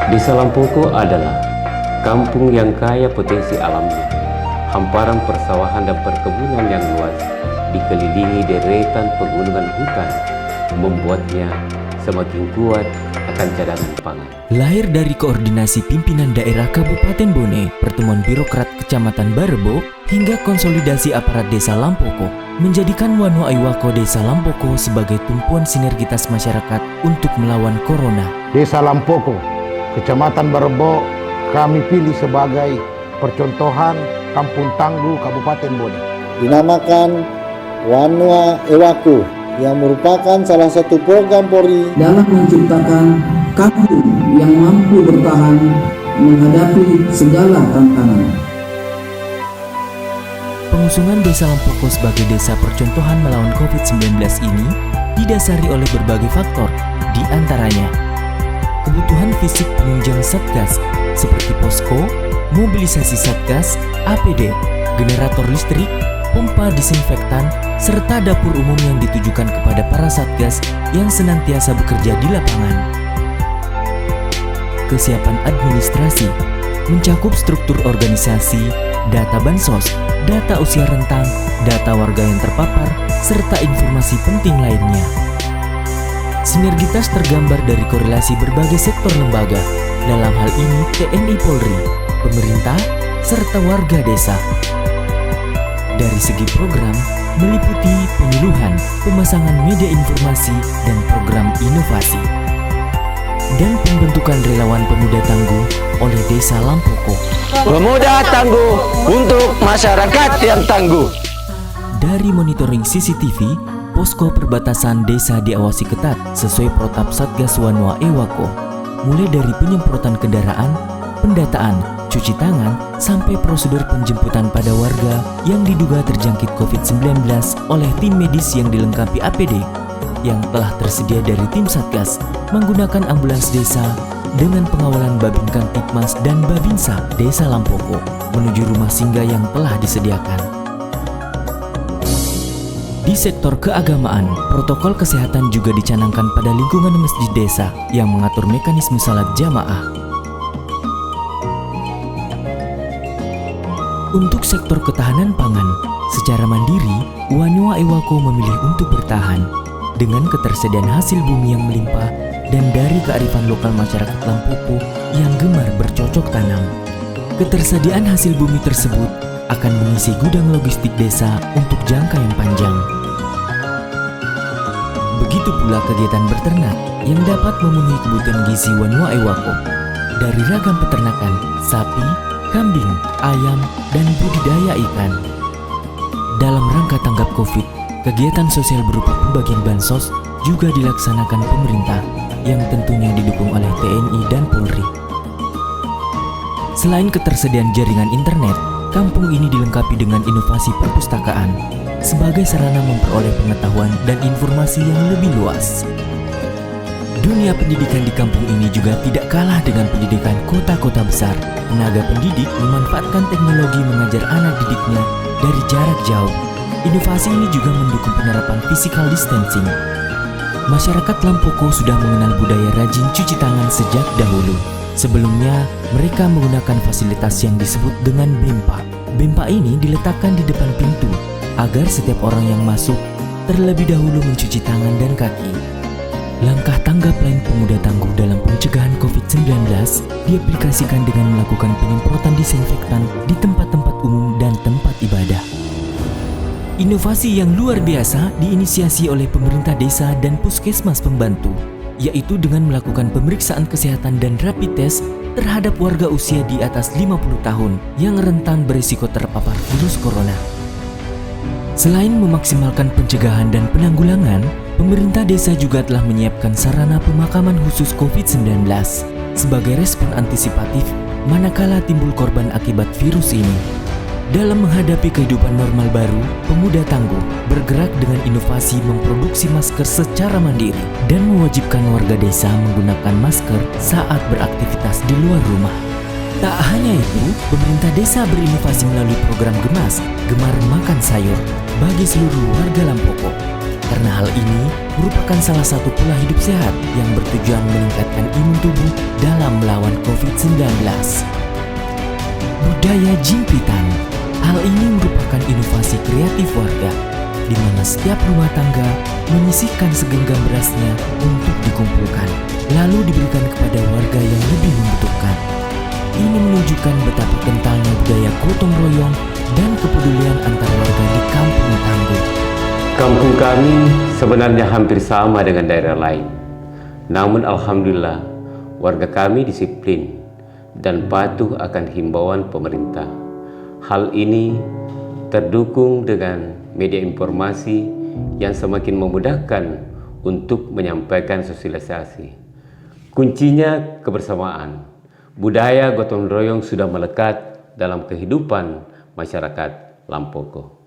Desa Lampoko adalah kampung yang kaya potensi alamnya. Hamparan persawahan dan perkebunan yang luas dikelilingi deretan pegunungan hutan membuatnya semakin kuat akan cadangan pangan. Lahir dari koordinasi pimpinan daerah Kabupaten Bone, pertemuan birokrat Kecamatan Barebo, hingga konsolidasi aparat Desa Lampoko, menjadikan Wanua Iwako Desa Lampoko sebagai tumpuan sinergitas masyarakat untuk melawan corona. Desa Lampoko, Kecamatan Barebo, kami pilih sebagai percontohan Kampung Tangguh Kabupaten Bone. Dinamakan Wanua Iwako yang merupakan salah satu program Polri dalam menciptakan kampung yang mampu bertahan menghadapi segala tantangan. Pengusungan Desa Lampoko sebagai desa percontohan melawan COVID-19 ini didasari oleh berbagai faktor, di antaranya kebutuhan fisik penunjang Satgas seperti posko, mobilisasi Satgas, APD, generator listrik, pompa disinfektan, serta dapur umum yang ditujukan kepada para Satgas yang senantiasa bekerja di lapangan. Kesiapan administrasi mencakup struktur organisasi, data bansos, data usia rentang, data warga yang terpapar, serta informasi penting lainnya. Sinergitas tergambar dari korelasi berbagai sektor lembaga, dalam hal ini TNI Polri, pemerintah, serta warga desa. Dari segi program, meliputi penyuluhan, pemasangan media informasi, dan program inovasi. Dan pembentukan relawan pemuda tangguh oleh Desa Lampoko. Pemuda tangguh untuk masyarakat yang tangguh. Dari monitoring CCTV, posko perbatasan desa diawasi ketat sesuai protap Satgas Wanua Iwako, mulai dari penyemprotan kendaraan, pendataan, cuci tangan, sampai prosedur penjemputan pada warga yang diduga terjangkit COVID-19 oleh tim medis yang dilengkapi APD yang telah tersedia dari tim Satgas menggunakan ambulans desa dengan pengawalan Babin Kamtipmas dan Babinsa Desa Lampoko menuju rumah singgah yang telah disediakan. Di sektor keagamaan, protokol kesehatan juga dicanangkan pada lingkungan masjid desa yang mengatur mekanisme salat jamaah. Untuk sektor ketahanan pangan, secara mandiri, Wanua Iwako memilih untuk bertahan dengan ketersediaan hasil bumi yang melimpah dan dari kearifan lokal masyarakat Lampoko yang gemar bercocok tanam. Ketersediaan hasil bumi tersebut akan mengisi gudang logistik desa untuk jangka yang panjang. Begitu pula kegiatan beternak yang dapat memenuhi kebutuhan gizi Wanua Iwako dari ragam peternakan sapi, kambing, ayam, dan budidaya ikan. Dalam rangka tanggap COVID, kegiatan sosial berupa pembagian bansos juga dilaksanakan pemerintah yang tentunya didukung oleh TNI dan Polri. Selain ketersediaan jaringan internet, kampung ini dilengkapi dengan inovasi perpustakaan sebagai sarana memperoleh pengetahuan dan informasi yang lebih luas. Dunia pendidikan di kampung ini juga tidak kalah dengan pendidikan kota-kota besar. Tenaga pendidik memanfaatkan teknologi mengajar anak didiknya dari jarak jauh. Inovasi ini juga mendukung penerapan physical distancing. Masyarakat Lampoko sudah mengenal budaya rajin cuci tangan sejak dahulu. Sebelumnya, mereka menggunakan fasilitas yang disebut dengan bempa. Bempa ini diletakkan di depan pintu agar setiap orang yang masuk terlebih dahulu mencuci tangan dan kaki. Langkah tanggap lain pemuda tangguh dalam pencegahan COVID-19 diaplikasikan dengan melakukan penyemprotan disinfektan di tempat-tempat umum dan tempat ibadah. Inovasi yang luar biasa diinisiasi oleh pemerintah desa dan puskesmas pembantu, yaitu dengan melakukan pemeriksaan kesehatan dan rapid test terhadap warga usia di atas 50 tahun yang rentan berisiko terpapar virus corona. Selain memaksimalkan pencegahan dan penanggulangan, pemerintah desa juga telah menyiapkan sarana pemakaman khusus COVID-19 sebagai respon antisipatif manakala timbul korban akibat virus ini. Dalam menghadapi kehidupan normal baru, pemuda tangguh bergerak dengan inovasi memproduksi masker secara mandiri dan mewajibkan warga desa menggunakan masker saat beraktivitas di luar rumah. Tak hanya itu, pemerintah desa berinovasi melalui program Gemas, Gemar Makan Sayur, bagi seluruh warga Lampoko. Karena hal ini merupakan salah satu pola hidup sehat yang bertujuan meningkatkan imun tubuh dalam melawan COVID-19. Budaya jimpitan. Hal ini merupakan inovasi kreatif warga, di mana setiap rumah tangga menyisihkan segenggam berasnya untuk dikumpulkan, lalu diberikan kepada warga yang lebih membutuhkan. Ini menunjukkan betapa kentalnya budaya gotong royong dan kepedulian antar warga di Kampung Tangguh. Kampung kami sebenarnya hampir sama dengan daerah lain. Namun alhamdulillah, warga kami disiplin dan patuh akan himbauan pemerintah. Hal ini terdukung dengan media informasi yang semakin memudahkan untuk menyampaikan sosialisasi. Kuncinya kebersamaan. Budaya gotong royong sudah melekat dalam kehidupan masyarakat Lampoko.